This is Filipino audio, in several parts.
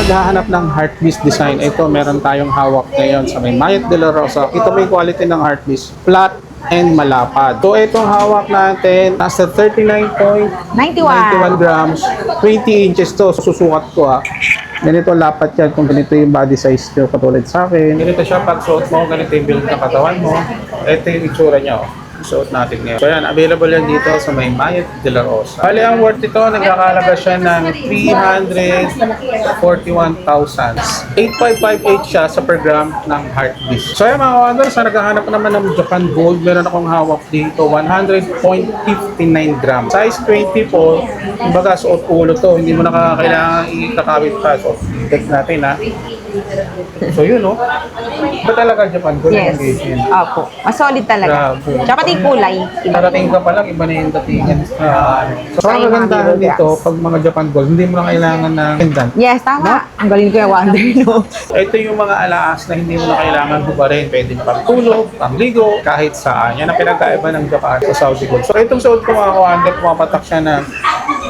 naghahanap ng heart beast design, ito meron tayong hawak ngayon sa may Mayet de la Rosa. Ito may quality ng heart beast, flat and malapad. So itong hawak natin, nasa 39.91 grams, 20 inches to. Susukat ko ha. Ganito lapat yan kung ganito yung body size nyo katulad sa akin. Ganito siya pag suot mo, ganito yung build ng katawan mo. Ito yung itsura nyo. Suot natin ngayon. So yan, available yan dito sa may Mayet de la Rosa. Bali, ang worth ito, nagkakalaga siya ng 341,000. 8,558 siya sa per gram ng heart beast. So yan mga wonder, sa naghahanap naman ng Japan Gold, meron akong hawak dito, 100.59 grams. Size 24, kumbaga suot ulo to, hindi mo na kailangan ikakawit pa. So, check natin ha. So yun no? Ba talaga Japan Gold? Yes. Opo. Mas solid talaga. Grabe. Tsaka pati kulay. Parating ka pa lang, iba na yung datingan. So, ang Ay, mga kagandahan biro dito, pag mga Japan Gold, hindi mo na kailangan ng pendant. Yes, tama. Ang galing ko yung wonder, no? Ito yung mga alaas na hindi mo na kailangan hubarin. Pwede pang tulog, pang ligo, kahit saan. Yan ang pinagkaiba ng Japan sa Saudi Gold. So, itong suot ko mga kawander, pumapatak siya ng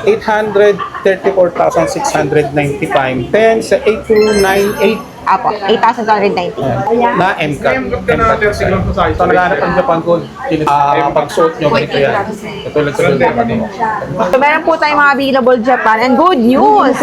834,695. Then, sa 8298, Apo, 8,290. na MCAT. So, naghanap ang Japan Gold. Pag suot nyo, ganito yan. Katulad sa gold natin. So, meron po tayong mga available Japan. And good news!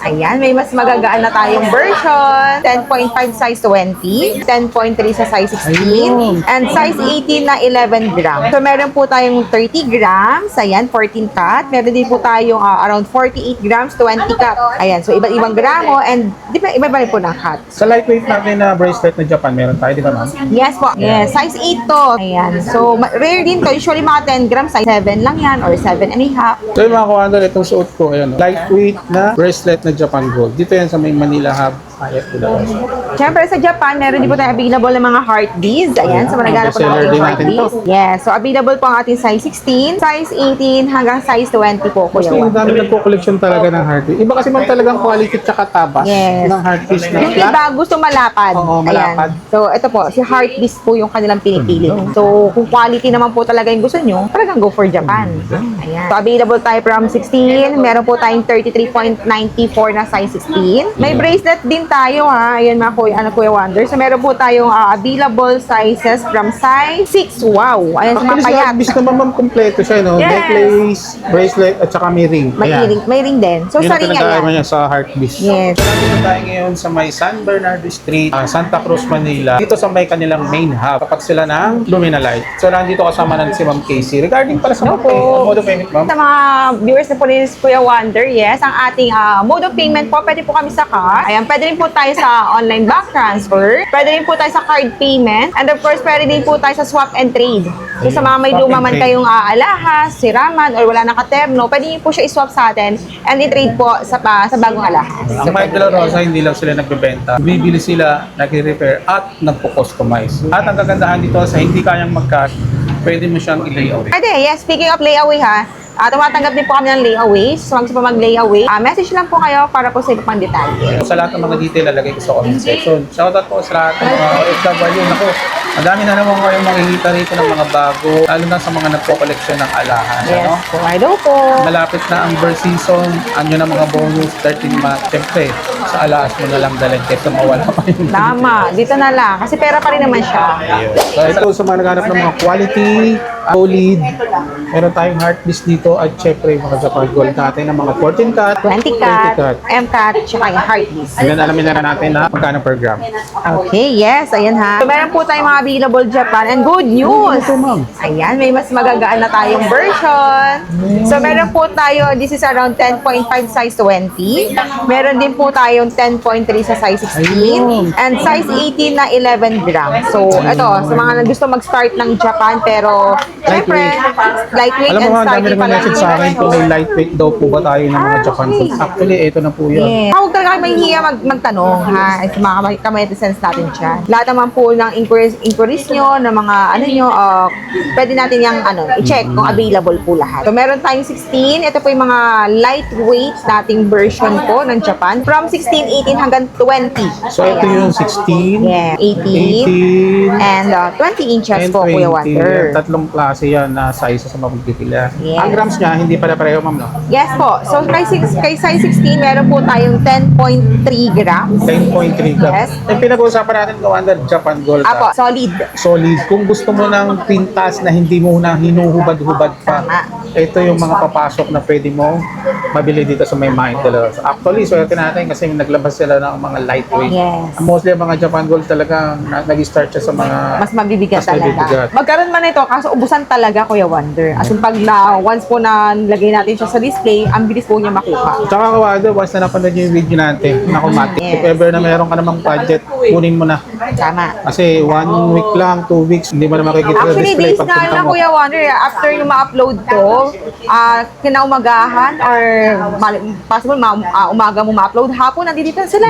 Ayan, may mas magagaan na tayong version. 10.5 size 20, 10.3 sa size 16, and size 18 na 11 grams. So, meron po tayong 30 grams. Ayan, 14 cut. Meron din po tayong around 48 grams, 20 cut. Ayan, so iba't ibang gramo and iba-iba rin po ng cut. Sa lightweight natin na bracelet na Japan, meron tayo, di ba ma'am? Yes po. Yes, size 8 to. Ayan. So, rare din to. Usually mga 10 grams, size 7 lang yan or 7 and a half. So yung mga kuwanda, itong suot ko, ayan, lightweight na bracelet na Japan Gold. Dito yan sa may Manila Hub. Ayat ko lang. Siyempre sa Japan, meron din po tayo available ng mga heart beads. Ayan, so managanap po ng Bestseller ating din heart natin beads. Yes, so available po ang ating size 16, size 18 hanggang size 20 po, Kasi Kuya yung Juan. dami nagko-collection talaga ng heart piece. Iba kasi man talagang quality tsaka tabas Yes. ng heart piece na Yung flat. iba gusto malapad. Oo, malapad. Ayan. So, ito po, si heart beads po yung kanilang pinipili. So, kung quality naman po talaga yung gusto nyo, talagang go for Japan. Ayan. So, available tayo from 16. Meron po tayong 33.94 na size 16. May bracelet din tayo ha. Ayan mga Kuya Wonder. So, meron po tayong available sizes from size 6. Wow! Ayan sa mga Actually, sa payat. heart piece naman ma'am, kompleto siya, no? Yes. Necklace, bracelet, at saka may ring. May ring din. So, Yun sa ang ring pinagkaiba ayan. niya sa heart piece. Yes. So, nandito tayo ngayon sa may San Bernardo Street, Santa Cruz, Manila. Dito sa may kanilang main hub. Kapag sila ng Luminalite. So, nandito kasama na si Ma'am Casey. Regarding para sa Hello mga po. mode of payment, ma'am. Sa mga viewers na po ni Kuya Wonder, yes, ang ating mode of payment po, pwede po kami sa cash. Ayan, pwede rin po tayo sa online bank transfer. Pwede rin po tayo sa card payment. And of course, pwede din po tayo sa swap and trade. So sa mga may Swap luma and man trade. kayong alahas, siraman, or wala nang katerno, pwede niyo po siya i-swap sa atin and i-trade po sa bagong alahas. Ang Mike de la Rosa, hindi lang sila nagbebenta. Bibili sila, nag-repair, at nagpo-customize. At ang kagandahan dito sa hindi kayang mag-cash, pwede mo siyang i-layout. Pwede, yes. Speaking of layaway ha, tumatanggap din po kami ng layaways. So, gusto po mag-layaway, message lang po kayo para po sa iba pang detalye. Sa lahat ng mga detail, lalagay ko sa comment section. Shoutout po sa lahat ng mga OFW. Naku, madami na naman kayong makikita rito ng mga bago, lalo na sa mga nagpo-collection ng alahas. Yes Ano? po, hello po. Malapit na ang birth season, ano na mga bonus, 13 months. Siyempre, sa alahas mo na lang dalhin kaysa mawala pa yung Tama, dito na lang. Kasi pera pa rin naman siya. So ito sa mga naghanap ng mga quality, solid, meron tayong heart beast dito at syempre yung mga Japan Gold natin ng mga 14 cut, 20 cut, M cut, tsaka yung heart beast. And then alamin na natin na magkano per gram. Okay, yes, ayan ha. So, meron po tayong mga available Japan and good news. Ito ma'am. Ayan, may mas magagaan na tayong version. So, meron po tayo, this is around 10.5 size 20. Meron din po tayong 10.3 sa size 16. And size 18 na 11 grams. So, ito, sa mga gusto mag-start ng Japan pero, syempre, lightweight Alam mo and nga, dami starting rin pa lang. message sa akin kung may lightweight daw po ba tayo ng mga Japan okay. Gold. Actually, ito na po yun. Yeah. Huwag talaga kayo mahihiya magtanong ha. Sa mga kametesens natin dyan. Lahat naman po ng inquiries nyo, ng mga ano nyo, pwede natin yung i-check kung available po lahat. So meron tayong 16. Ito po yung mga lightweight nating version po ng Japan. From 16, 18 hanggang 20. So ito Ayan. yung 16, Yeah, 18. 18, And 20 inches and po, Kuya 20. Water. Tatlong klase klase yan na size sa mapagpipilian. Yes. Ang grams niya, hindi pala pareho, ma'am, no? Yes po. So, kay size 16, meron po tayong 10.3 grams. 10.3 grams. Yes. Yung pinag-uusapan natin, Commander, Japan Gold. Apo, solid. Solid. Kung gusto mo ng pintas na hindi mo na hinuhubad-hubad pa, Tama. ito yung mga papasok na pwede mo mabili dito sa may Mind Dealers. Actually, swerte natin kasi naglabas sila ng mga lightweight. Yes. Mostly ang mga Japan Gold talaga nag-start siya sa mga Mas mabibigat Mas talaga. mabibigat. Magkaroon man ito, kaso ubusan talaga, Kuya Wonder. As in, once po na nilagay natin siya sa display, ang bilis po niya makuha. Tsaka Kawada, once na napanood yung video natin, na kumatik, Yes. if ever na meron ka namang budget, kunin mo na. Tama. Kasi 1 week lang, 2 weeks, hindi mo na makikita sa Actually, display days nga pagpunta lang, mo. Kuya Wonder, after nyo ma-upload to, kinaumagahan or possible umaga mo ma-upload, hapon nandito na sila.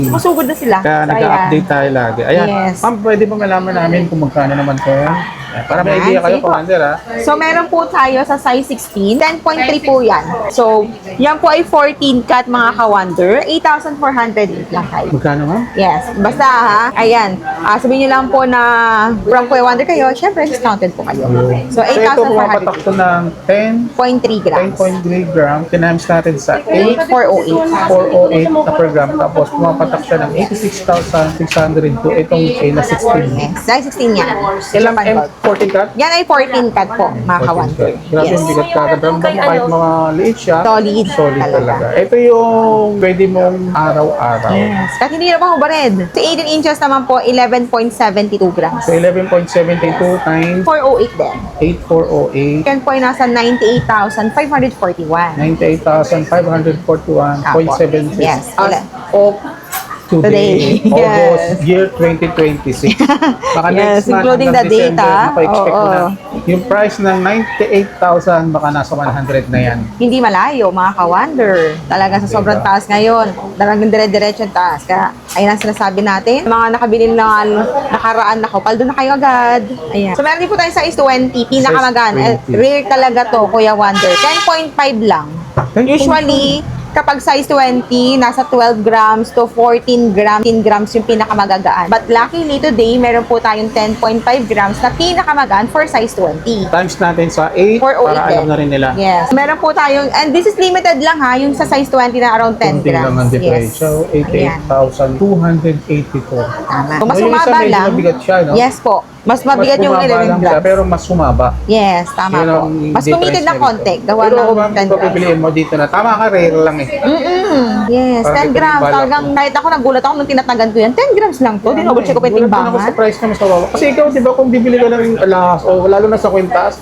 Masugod na sila. Kaya So, nag-update tayo lagi. Ayan, Yes. ma'am, pwede ba malaman namin kung magkano naman ko yan? Para may idea kayo, Sige po. Commander, ha? So, meron po tayo sa size 16, 10.3 po yan. So, yan po ay 14 cut mga ka-wonder, 8,408 lang tayo. Magkano, ma'am? Yes, basta ha, ayan, sabihin nyo lang po na from Kuya Wonder kayo, syempre discounted po kayo. So, So, ito pumapatak 8,408.3 to ng 10, grams. 10.3 gram, tinams natin sa 8,408. 8,408 na per gram. Tapos pumapatak siya ng 86,602. Itong chain na 16. Yes, size 16 yan. Ilang M14 cut? Yan ay 14 cut po, mga ka-wonder. Grabe Yes. yung bigat ka. Ramdam mo kahit mga liit siya. Solid Solid talaga. talaga. Ito yung pwede mong araw-araw. Yes. Kahit hindi na pa hubarid. Sa 18 inches naman po, 11.72 grams. So 11.72 times 408 din. 8408. Yan po ay nasa 98,541. 98,541.76 Yes. as of today, Today. August year 2026. Baka Yes, next month including hanggang the date, December, ah. mapa-expect mo Oo. na. Yung price ng 98,000 baka nasa 100 na yan. Hindi malayo, mga ka-wonder. Talaga sa sobrang taas ngayon. Talagang dire-diretso yung taas. Kaya, ayun ang sinasabi natin. Mga nakabili na nakaraan na paldo na kayo agad. Ayan. So, meron din po tayo sa size 20. Pinakamagaan. Size 20. Rare talaga to, Kuya Wonder. 10.5 lang. 10.5? Usually, kapag size 20, nasa 12 grams to 14 grams, 10 grams yung pinakamagagaan. But luckily today, meron po tayong 10.5 grams na pinakamagaan for size 20. Times natin sa 8 408 para alam na rin nila. Yes. Meron po tayong, and this is limited lang ha, yung sa size 20 na around 10 Kunti lang ang grams. difference. So, Ayan. 88,284. Tama. Kung mas So, yung isa sumaba medyo lang, mabigat siya, no? yes po. Mas mabigat yung bumaba 11 lang siya, grams. pero mas sumaba. Yes, tama Yun po. ang Mas difference tumitid ng niya konti. dito. Gawa Pero ng kung 10 grams. pipiliin mo dito na, tama ka, rare lang eh. Yes, Parang 10 grams. balak Talagang kahit ako nagulat ako nung tinatagan ko yan. 10 grams lang to. Dinoble check ko pa yung Gulat din ako timbangan. sa price na mas mababa. Kasi ikaw, di ba, kung bibili ka na rin alas, o lalo na sa kwintas,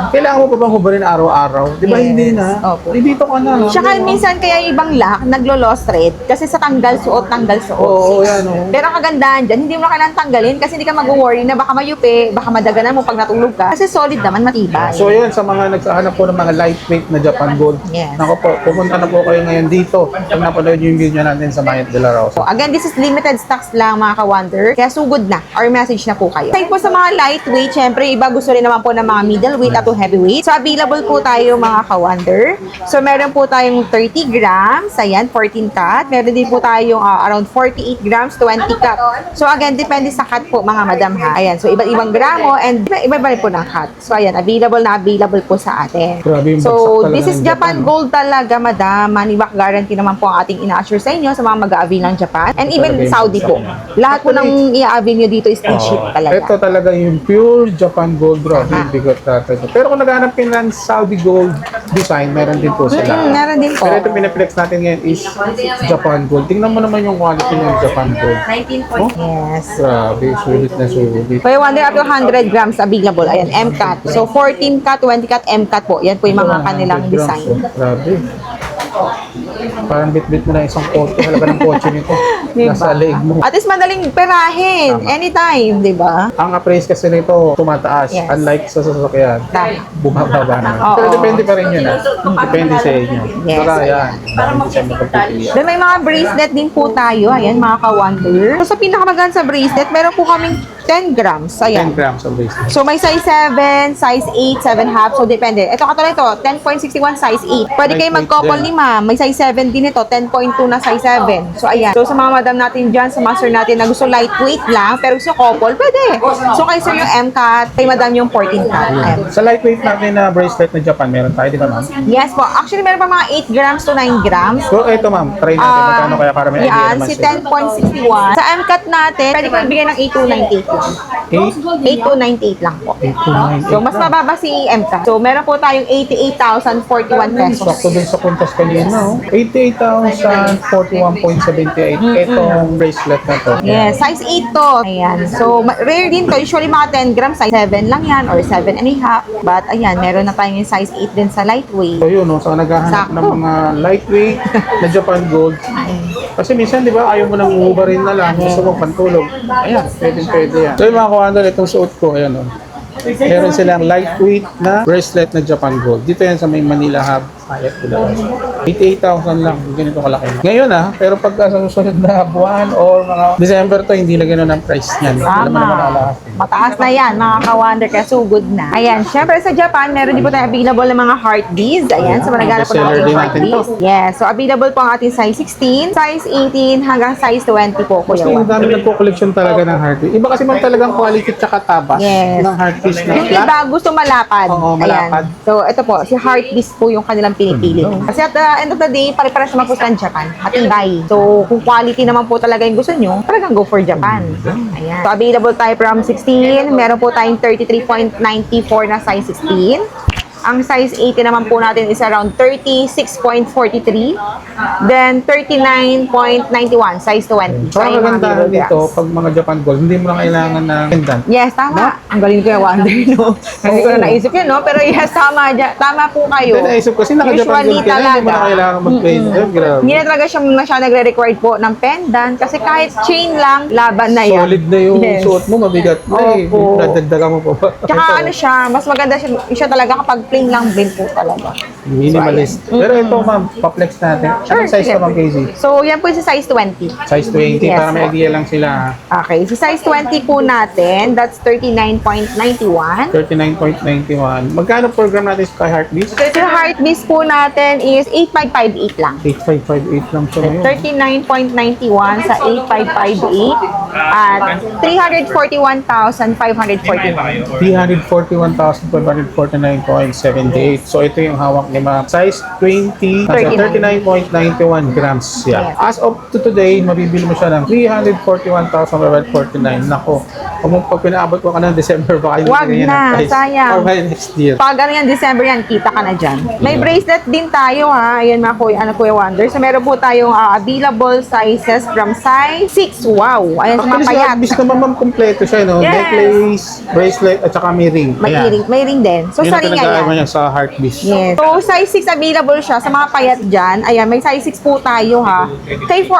kailangan mo pa bang hubarin araw-araw? Di ba, Yes. hindi na? Opo. Di dito ka na. Tsaka minsan kaya yung ibang lock, naglo-lost thread kasi sa tanggal suot. Oo, yan, oo. Pero ang kagandahan dyan, hindi mo na kailangan tanggalin kasi hindi ka mag-worry na baka mayupi, baka madaganan mo pag natulog ka. Kasi solid naman, matibay. So yun, sa mga nagsahanap po ng mga lightweight na Japan Gold, Yes. nako po, pumunta na po kayo ngayon dito pag napanood yung video natin sa Mayat de la Rosa. So, again, this is limited stocks lang mga ka-wonder. Kaya sugod na or message na po kayo. Side po sa mga lightweight, syempre iba gusto rin naman po ng mga middleweight at heavyweight. So, available po tayo mga ka-wonder. So, meron po tayong 30 grams, ayan, 14 cut. Meron din po tayong around 48 grams, 20 cut. So, again, depende sa cut po mga madam ha. Ayan, so iba't ibang gramo and iba-iba rin po ng cut. So, ayan, available po sa atin. Grabe yung So, bagsak talaga this is ng Japan Japan. Gold talaga, madam. Money back guarantee naman po ang ating ina-assure sa inyo sa mga mag-a-avail ng Japan. And even Talaga yung Saudi po. Lahat po ng i-a-avail nyo dito is in-ship talaga. Ito talaga yung pure Japan Gold, bro. Aha. Bigot natin. Pero kung naghanap kayo ng Saudi Gold design, meron din po sila. Meron din po. Pero ito pinaplex natin ngayon is Japan Gold. Tingnan mo naman yung quality ng Japan Gold. Oh, Yes. grabe, sulit na sulit. Kaya wonder up to 100 grams available. Ayan, M-cut. So, 14 cut, 20 cut, M-cut po. Yan po yung mga kanilang 100 grams, design. oh. Grabe. Parang bit-bit mo na isang kotse. Halaga ng kotse nito. Diba? Nasa leeg mo. At least madaling perahin. Tama. Anytime, di ba? Ang appraise kasi nito, tumataas. Yes. Unlike sa sasakyan, Tama. bumababa naman. Oo. Pero depende pa rin yun. Depende sa inyo. Yes. Saka yan, hindi siya magpapipilian. Then may mga bracelet din po tayo. Ayan, mga ka-wonder. So, sa pinakamaganda sa bracelet, meron po kaming 10 grams. 10 Ayan. grams of bracelet. So, may size 7, size 8, 7 half. So, depende. Ito katulad ito, 10.61 size 8. Pwede kayo Lightweight mag-couple din. ni ma'am. May size 7 din ito, 10.2 na size 7. So, ayan. So, sa mga madam natin dyan, sa master natin na gusto lightweight lang, pero gusto couple, pwede. So, kay sir yung M-cut, kay madam yung 14 cut. Ayan. Sa lightweight natin na bracelet na Japan, meron tayo, di ba ma'am? Yes po. Actually, meron pa mga 8 grams to 9 grams. So, ito ma'am, try natin magkano kaya para may idea Yan, naman si sila. 10.61. Sa M-cut natin, pwede ko ibigay ng 8298 lang. 8298 lang po. 8,298. So, mas mababa si M-cut. So, meron po tayong 88,041 pesos. Sakto din sa puntas kanina, oh. 88,041.78. Itong bracelet na to. Yes, size 8 to. Ayan. So, rare din to. Usually mga 10 grams, size 7 lang yan or 7 and a half. But, ayan, meron na tayong size 8 din sa lightweight. So yun, no? So naghahanap Sakto. ng mga lightweight na Japan Gold. Kasi minsan, di ba, ayaw mo nang ubarin na lang. Gusto mo pantulog. Ayan, pwede yan. So yung mga kuhandal, itong suot ko, ayan o. Meron silang lightweight na bracelet na Japan Gold. Dito yan sa may Manila Hub. Ayat ko lang. 88,000 lang. Ganito kalaki. Ngayon pero pagka sa susunod na buwan or mga December to, hindi na gano'n ang price niyan. Alam mo naman Tama. alahat. Mataas na yan, mga ka-wonder, kaya sugod na. Ayan, syempre sa Japan, meron din po tayo available ng mga heart beads. Ayan, so managana po ng Bestseller ating din heart natin to. beads. Yes, so available po ang ating size 16, size 18, hanggang size 20 po, Kuya Kasi yung Juan. dami nagko-collection talaga ng heart piece. Iba kasi man talagang quality tsaka tabas Yes. ng heart piece na Yung iba gusto malapad. Oo, malapad. Ayan. So, ito po, si heart beads po yung kanilang pinipili. Kasi at the end of the day, pare-pares naman po sa Japan. Matibay. So, kung quality naman po talaga yung gusto nyo, talagang go for Japan. Ayan. So, available tayo from 16. Meron po tayong 33.94 na size 16. Ang size 80 naman po natin is around 36.43. Then, 39.91, size 20. So, ang yung mga kagandahan beaver dito, grams. pag mga Japan Gold, hindi mo na kailangan ng pendant. Yes, tama. Ang galing ko yung wonder, no? Hindi ko na naisip yun, no? Pero yes, tama. Tama po kayo. Then, naisip ko, kasi naka-Japan Usually Gold ka na, hindi mo na talaga. kailangan mag-pendant. Grabe. Hindi na talaga siya nagre-required po ng pendant kasi kahit chain lang, laban na yan. Solid na yung Yes. suot mo, mabigat na eh. Opo. Nadagdagan mo pa ba? Tsaka ano siya, mas maganda siya talaga kapag plain lang din po talaga. Minimalist. Pero ito ma'am, pa-flex natin. Sure, Anong size sige. naman, Casey? So, yan po si size 20. Size 20, Yes, para may po. idea lang sila. Okay, si size 20 po natin, that's 39.91. 39.91. Magkano program natin sa Heart Beast? So, yung heart beast po natin is 8558 lang. 8558 lang siya ngayon. 39.91 sa 8558 at 341,541. 341,549.78. So ito yung hawak ni ma'am. Size 20, nasa 39.91 grams siya. As of to today, mabibili mo siya ng 341,549. Nako, kung pag pinaabot ko ka ng December, baka hindi Wag ganyan na, ang price. sayang. Or by next year. Pag ano yan, December yan, kita ka na dyan. May bracelet din tayo ha. Ayan mga Kuya Wonder. So meron po tayong available sizes from size 6. Wow! Ayan sa mga Actually, payat. sa bis naman ma'am, kompleto siya, no? Yes. Necklace, bracelet, at saka may ring. May Ayan. ring, may ring din. So Yun sa ang ring pinag-aagawan ayan. niya sa Heart Beast. Yes. So size 6 available siya sa mga payat dyan. Ayan, may size 6 po tayo ha. Kay 2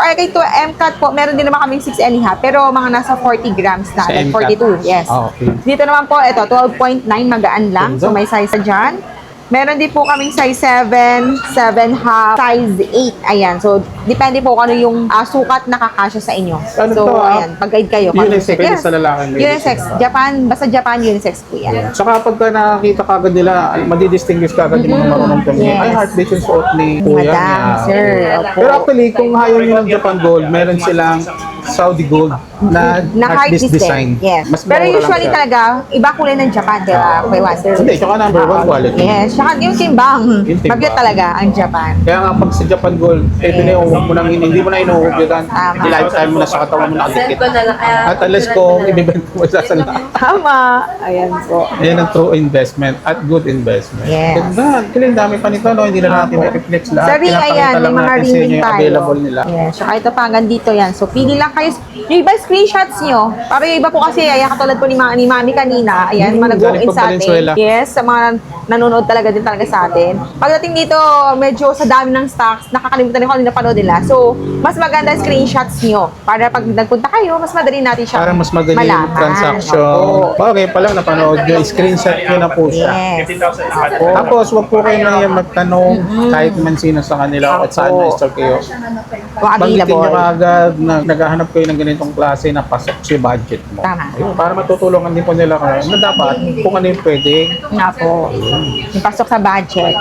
M-cut po, meron din naman kaming 6 and a half. Pero mga nasa 40 grams na. Sa Like M-cut. 42, yes. Ah, okay. Dito naman po, ito, 12.9, magaan lang. So may size na dyan. Meron din po kaming size 7, 7 half, size 8. Ayan. So, depende po kung ano yung sukat na kakasya sa inyo. Ano so, to, ayan. Pag-guide kayo. kung ano Unisex, yung- pwede sa lalaki, ladies. Unisex. Japan, basta Japan, unisex po yan. Saka pagka nakakita kagad nila, madidistinguish kagad yung mga marunong kami. Yes. Ay, Heart Beast yung suot ni Kuya Madam, niya. sir. Opo. Pero actually, kung ayaw nyo ng Japan Gold, meron silang Saudi Gold na, Na Heart Beast design. Yes. Mas Pero mura lang usually siya. talaga, iba kulay ng Japan, di ba? Kuya Wonder? Hindi, tsaka number one quality. Yes. Tsaka yung timbang. Yung timbang. Mabigat talaga ang Japan. Kaya nga pag sa Japan Gold, ito na yung huwag mo nang hindi mo na inuhugutan. Tama. I-lifetime mo na sa katawan mo nakadikit. At unless kung ibibenta mo sa sala. Tama. Ayan po. Ayan ang true investment at good investment. Yes. Ganda. Actually, ang dami pa nito, no? Hindi na natin i-reflex lahat. Sa ring, Pinapakita ayan, may lang mga natin ring sa din inyo yung tayo. available nila. Yes, saka ito pa, hanggang dito yan. So, pili lang kayo. Yung iba, screenshots nyo. Para yung iba po kasi, ayan, katulad po ni Mami kanina, ayan, mga nag-walk-in galing sa pa atin. Valenzuela. Yes, sa mga nanonood talaga din talaga sa atin. Pagdating dito, medyo sa dami ng stocks, nakakalimutan din ko ano napanood nila. So, mas maganda screenshots nyo. Para pag nagpunta kayo, mas madali natin siya Para mas madali yung malaman. transaction. Opo. Okay pa lang napanood nyo, screenshot nyo na po siya. Yes. Opo. Tapos, wag po kayo na yan magtanong kahit man sino sa kanila o at saan Opo. na-store kayo. Kung Banggitin nyo available. kaagad na naghahanap naghahanap kayo ng ganitong klase na pasok sa budget mo. Tama. Ayun, para matutulungan din po nila kayo na dapat kung ano yung pwede. Nga po. Yung pasok sa budget.